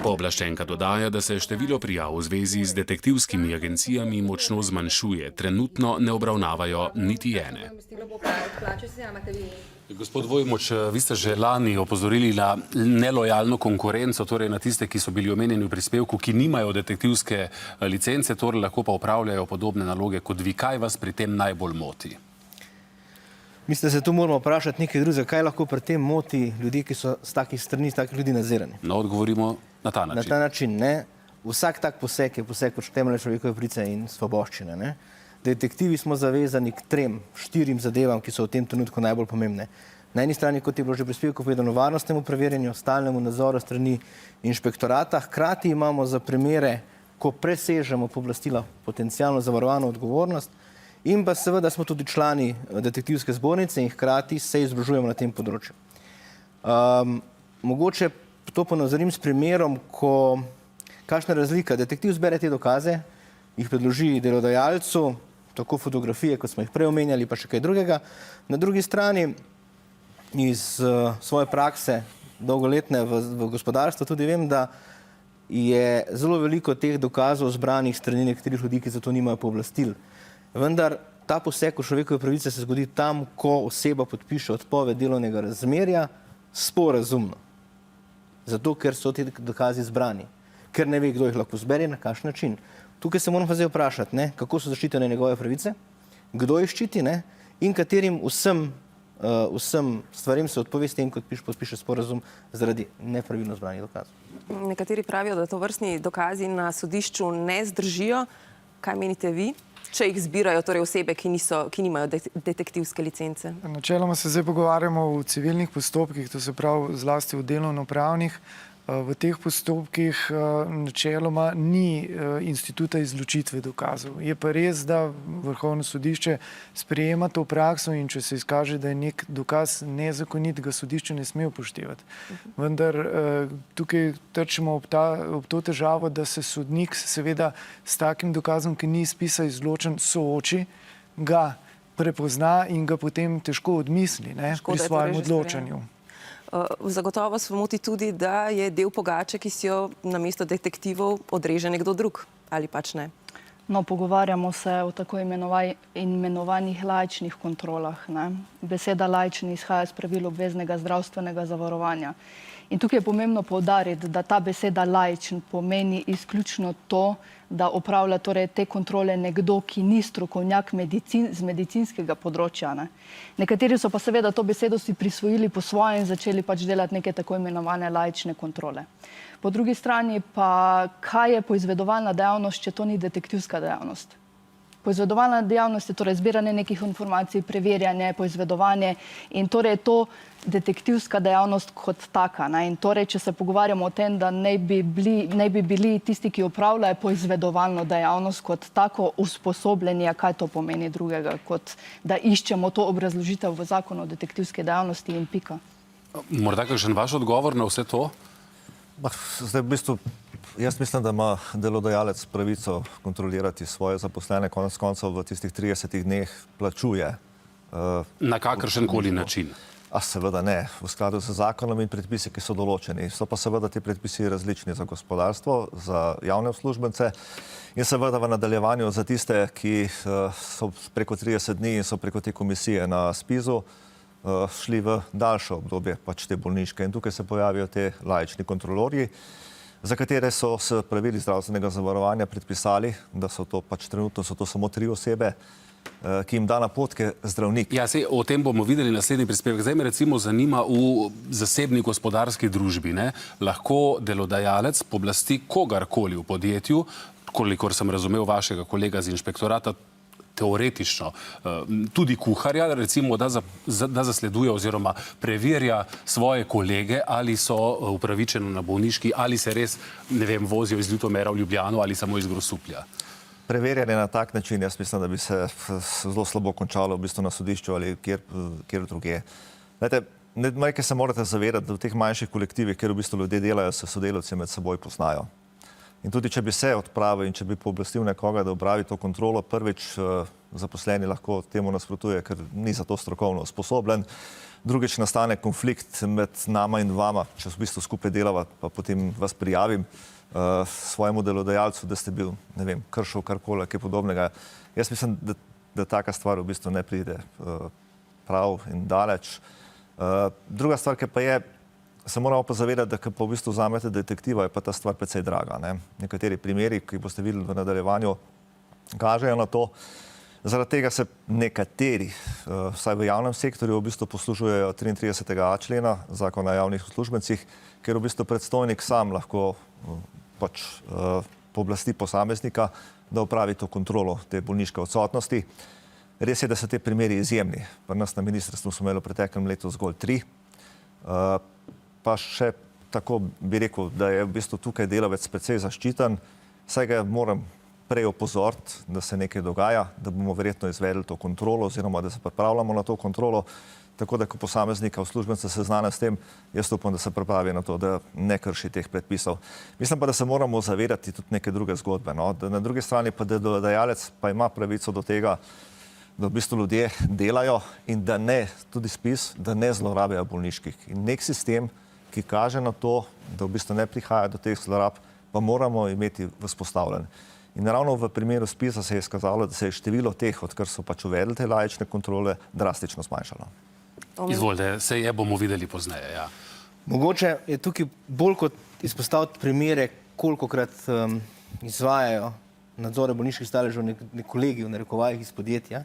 Pooblaščenka dodaja, da se število prijav v zvezi z detektivskimi agencijami močno zmanjšuje. Trenutno ne obravnavajo niti ene. Gospod Vojmoč, vi ste že lani opozorili na nelojalno konkurenco, torej na tiste, ki so bili omenjeni v prispevku, ki nimajo detektivske licence, torej lahko pa opravljajo podobne naloge kot vi. Kaj vas pri tem najbolj moti? Mislim, da se tu moramo vprašati nekaj drugega, kaj lahko pri tem moti ljudi, ki so z takih strani, z takih ljudi nadzirani. No, odgovorimo na ta način. Na ta način, ne. Vsak tak poseg je poseg v temeljne človekove pravice in svoboščine, ne. Detektivi smo zavezani k 3-4 zadevam, ki so v tem trenutku najbolj pomembne. Na eni strani, kot je bilo že v prispevku povedano, varnostnemu preverjanju, stalnemu nadzoru strani inšpektorata. Hkrati imamo za primere, ko presežemo pooblastila, potencialno zavarovano odgovornost, in pa seveda smo tudi člani detektivske zbornice in hkrati se izobražujemo na tem področju. Mogoče to ponazorim s primerom, kakšna razlika. Detektiv zbere te dokaze, jih predloži delodajalcu, tako fotografije, kot smo jih prej omenjali, pa še kaj drugega. Na drugi strani iz svoje prakse dolgoletne v gospodarstvu tudi vem, da je zelo veliko teh dokazov zbranih strani nekaterih ljudi, ki za to nimajo pooblastil. Vendar ta poseg v človekove pravice se zgodi tam, ko oseba podpiše odpoved delovnega razmerja sporazumno. Zato, ker so ti dokazi zbrani. Ker ne ve, kdo jih lahko zbere, na kakšen način. Tukaj se moramo pa zdaj vprašati, ne, kako so zaščitene njegove pravice, kdo jih ščiti, ne, in katerim vsem stvarem se odpove s tem, kot podpiše sporazum zaradi nepravilno zbranih dokazov. Nekateri pravijo, da tovrstni dokazi na sodišču ne zdržijo. Kaj menite vi, če jih zbirajo torej osebe, ki nimajo detektivske licence? Načeloma se zdaj pogovarjamo o civilnih postopkih, to se pravi zlasti v delovno-pravnih. V teh postopkih načeloma ni instituta izločitve dokazov. Je pa res, da Vrhovno sodišče sprejema to prakso in če se izkaže, da je nek dokaz nezakonit, ga sodišče ne sme upoštevati. Vendar tukaj trčimo ob to težavo, da se sodnik seveda s takim dokazom, ki ni iz spisa izločen, sooči, ga prepozna in ga potem težko odmisli pri svojem odločanju. Zagotovo se moti tudi, da je del pogače, ki si jo namesto detektivov odreže nekdo drug, ali pač ne? No, pogovarjamo se o tako imenovanih laičnih kontrolah. Beseda laični izhaja iz pravil obveznega zdravstvenega zavarovanja. In tukaj je pomembno poudariti, da ta beseda laičen pomeni izključno to, da opravlja torej te kontrole nekdo, ki ni strokovnjak z medicinskega področja. Nekateri so pa seveda to besedo si prisvojili po svoje in začeli pač delati neke tako imenovane laične kontrole. Po drugi strani pa, kaj je poizvedovalna dejavnost, če to ni detektivska dejavnost? Poizvedovalna dejavnost je torej zbiranje nekih informacij, preverjanje, poizvedovanje in torej je to detektivska dejavnost kot taka. In torej, če se pogovarjamo o tem, da ne bi bili tisti, ki opravljajo poizvedovalno dejavnost kot tako usposobljeni, kaj to pomeni drugega, kot da iščemo to obrazložitev v zakonu o detektivski dejavnosti in pika. Morda kakšen vaš odgovor na vse to? Zdaj, v bistvu, jaz mislim, da ima delodajalec pravico kontrolirati svoje zaposlene, konec koncev v tistih 30 dneh plačuje. Na kakršen koli način? Seveda ne, v skladu z zakonom in predpisi, ki so določeni. So pa seveda ti predpisi različni za gospodarstvo, za javne uslužbence in seveda v nadaljevanju za tiste, ki so preko 30 dni in so preko te komisije na SPIZ-u šli v daljše obdobje pač te bolniške. In tukaj se pojavijo te laični kontrolorji, za katere so s pravili zdravstvenega zavarovanja predpisali, da so to pač trenutno so to samo 3 osebe, ki jim da napotke zdravnik. Ja, sej, o tem bomo videli naslednji prispevek. Zdaj me recimo zanima v zasebni gospodarski družbi. Lahko delodajalec pooblasti kogarkoli v podjetju, kolikor sem razumel vašega kolega z inšpektorata, teoretično, tudi kuharja, recimo, da zasleduje oziroma preverja svoje kolege, ali so upravičeno na bolniški, ali se res, ne vem, vozijo iz Ljutomera v Ljubljano ali samo iz Grosuplja. Preverjanje na tak način, jaz mislim, da bi se zelo slabo končalo v bistvu na sodišču ali kjer druge. Nekaj se morate zavedati, da v teh manjših kolektivih, kjer v bistvu ljudje delajo, se sodelavci med seboj poznajo. In tudi, če bi se odpravil in če bi pooblastil nekoga, da opravi to kontrolo, prvič zaposleni lahko temu nasprotuje, ker ni za to strokovno sposoben. Drugič nastane konflikt med nama in vama, če v bistvu skupaj delava, pa potem vas prijavim svojemu delodajalcu, da ste bil, ne vem, kršil karkoli, kaj podobnega. Jaz mislim, da taka stvar v bistvu ne pride prav in daleč. Druga stvar, ki pa je, se moramo pa zavedati, da ko pa v bistvu vzamete detektiva, je pa ta stvar precej draga. Nekateri primeri, ki boste videli v nadaljevanju, kažejo na to. Zaradi tega se nekateri, vsaj v javnem sektorju, v bistvu poslužujejo 33.a člena Zakona o javnih uslužbencih, ker v bistvu predstojnik sam lahko pač pooblasti posameznika, da opravi to kontrolo te bolniške odsotnosti. Res je, da so te primeri izjemni. Pri nas na ministrstvu smo imeli v preteklem letu zgolj 3. Pa še tako bi rekel, da je v bistvu tukaj delavec precej zaščiten, saj ga moram prej opozoriti, da se nekaj dogaja, da bomo verjetno izvedli to kontrolo oziroma da se pripravljamo na to kontrolo, tako da ko posameznika uslužbenca seznane s tem, jaz upam, da se pripravi na to, da ne krši teh predpisov. Mislim pa, da se moramo zavedati tudi neke druge zgodbe. Da na drugi strani pa delodajalec pa ima pravico do tega, da v bistvu ljudje delajo in da ne, tudi spis, da ne zlorabljajo bolniških. In nek sistem, ki kaže na to, da v bistvu ne prihaja do teh zlorab, pa moramo imeti vzpostavljen. In ravno v primeru spisa se je izkazalo, da se je število teh, odkar so pač uvedli te laične kontrole, drastično zmanjšalo. Izvolite, se je bomo videli pozneje, ja. Mogoče je tukaj bolj kot izpostaviti primere, kolikokrat izvajajo nadzore bolniških staležev nek kolegi v narekovajih iz podjetja.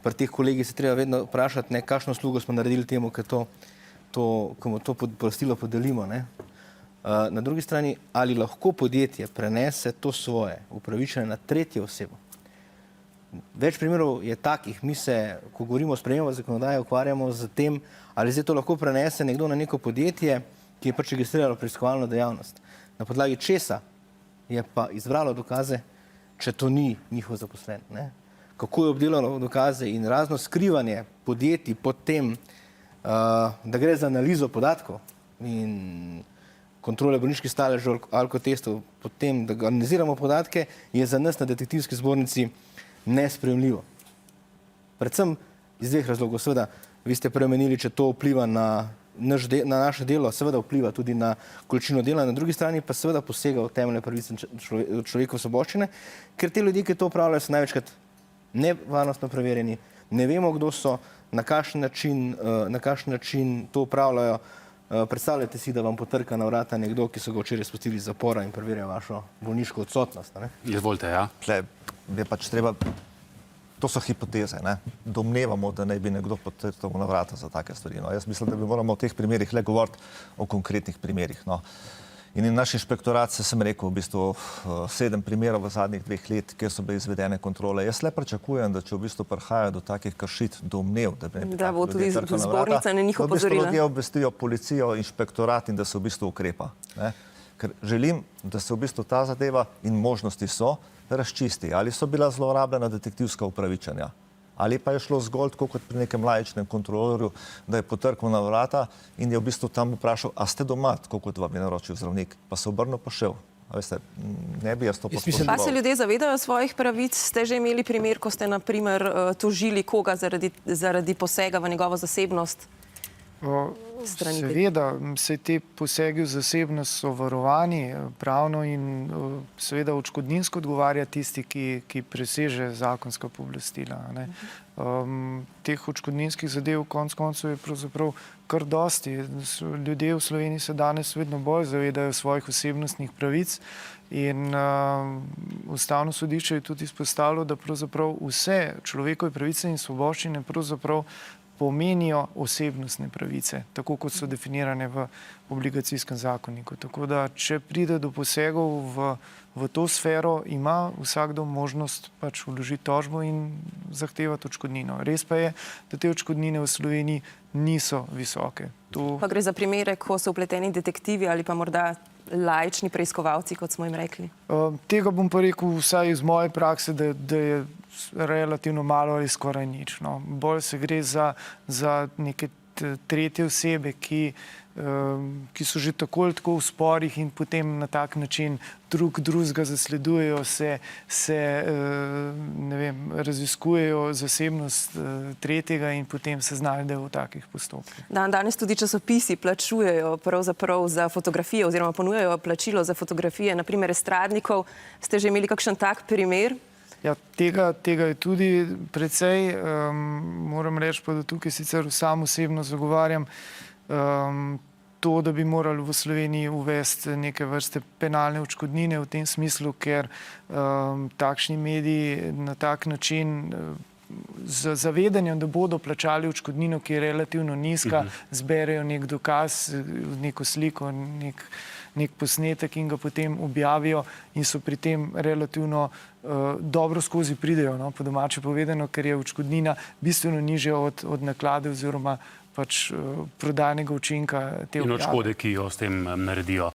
Pri teh kolegih se treba vedno vprašati, kakšno uslugo smo naredili temu, komu to pooblastilo podelimo. Na drugi strani, ali lahko podjetje prenese to svoje upravičenje na tretjo osebo. Več primerov je takih. Mi se, ko govorimo o spremembah zakonodaje, ukvarjamo z tem, ali zdaj to lahko prenese nekdo na neko podjetje, ki je pač registriralo preiskovalno dejavnost. Na podlagi česa je pa izbralo dokaze, če to ni njihov zaposlen. Kako je obdelalo dokaze in razno skrivanje podjetij pod tem, da gre za analizo podatkov in kontrole bolniških staležev, alkotestov, pod tem, da analiziramo podatke, je za nas na detektivski zbornici nesprejemljivo. Predvsem iz dveh razlogov. Seveda, vi ste preomenili, če to vpliva na naše delo, seveda vpliva tudi na količino dela, na drugi strani pa seveda posega v temeljne pravice človekove svoboščine, ker te ljudje, ki to upravljajo, so največkrat nevarnostno preverjeni, ne vemo, kdo so, na kakšen način to upravljajo. Predstavljajte si, da vam potrka na vrata nekdo, ki so ga včeraj spustili iz zapora in preverja vašo bolniško odsotnost. Izvolite, ja. Je pač treba, to so hipoteze, domnevamo, da naj bi nekdo potrkal na vrata za take stvari. Jaz mislim, da bi moramo v teh primerih le govoriti o konkretnih primerih. In naš inšpektorat, sem rekel, v bistvu 7 primerov v zadnjih 2 let, kjer so bile izvedene kontrole. Jaz le pričakujem, da če v bistvu prihaja do takih kršitev, domnev, da bo tudi zbornica na njih opozorila. V bistvu ljudje obvestijo policijo, inšpektorat in da se v bistvu ukrepa. Ker želim, da se v bistvu ta zadeva in možnosti so razčisti. Ali so bila zlorabljena detektivska upravičenja, ali pa je šlo zgolj tako kot pri nekem laičnem kontrolorju, da je potrkal na vrata in je v bistvu tam vprašal, a ste doma, tako kot vam je naročil zdravnik, pa se obrnil pa šel. Veste, ne bi jaz to posploševal. Pa se ljudje zavedajo svojih pravic? Ste že imeli primer, ko ste na primer tožili koga zaradi posega v njegovo zasebnost? Seveda, vse te posegi v zasebnost so varovani pravno in seveda odškodninsko odgovarja tisti, ki preseže zakonska pooblastila. Teh odškodninskih zadev konec koncev je pravzaprav kar dosti. Ljudje v Sloveniji se danes vedno bolj zavedajo svojih osebnostnih pravic in Ustavno sodišče je tudi izpostavilo, da pravzaprav vse človekove pravice in svoboščine pravzaprav pomenijo osebnostne pravice, tako kot so definirane v obligacijskem zakoniku. Tako da, če pride do posegov v to sfero, ima vsakdo možnost pač vložiti tožbo in zahtevati odškodnino. Res pa je, da te odškodnine v Sloveniji niso visoke. Pa gre za primere, ko so vpleteni detektivi ali pa morda laični preiskovalci, kot smo jim rekli? Tega bom pa rekel vsaj iz moje prakse, da je relativno malo ali skoraj nič. Bolj se gre za neke tretje osebe, ki ki so že tako ali tako v sporih in potem na tak način drugega zasledujejo, ne vem, raziskujejo zasebnost tretjega in potem se znajdejo v takih postopkih. Danes tudi časopisi plačujejo pravzaprav za fotografije oziroma ponujajo plačilo za fotografije, naprimer estradnikov. Ste že imeli kakšen tak primer? Ja, tega je tudi precej. Moram reči pa, da tukaj sicer sam osebno zagovarjam to, da bi morali v Sloveniji uvesti neke vrste penalne odškodnine v tem smislu, ker takšni mediji na tak način z zavedanjem, da bodo plačali odškodnino, ki je relativno nizka, zberejo nek dokaz, neko sliko, nek posnetek in ga potem objavijo in so pri tem relativno dobro skozi pridejo, no, po domače povedano, ker je odškodnina bistveno nižja od naklade oziroma pač prodajnega učinka te objave. In od škode, ki jo s tem naredijo.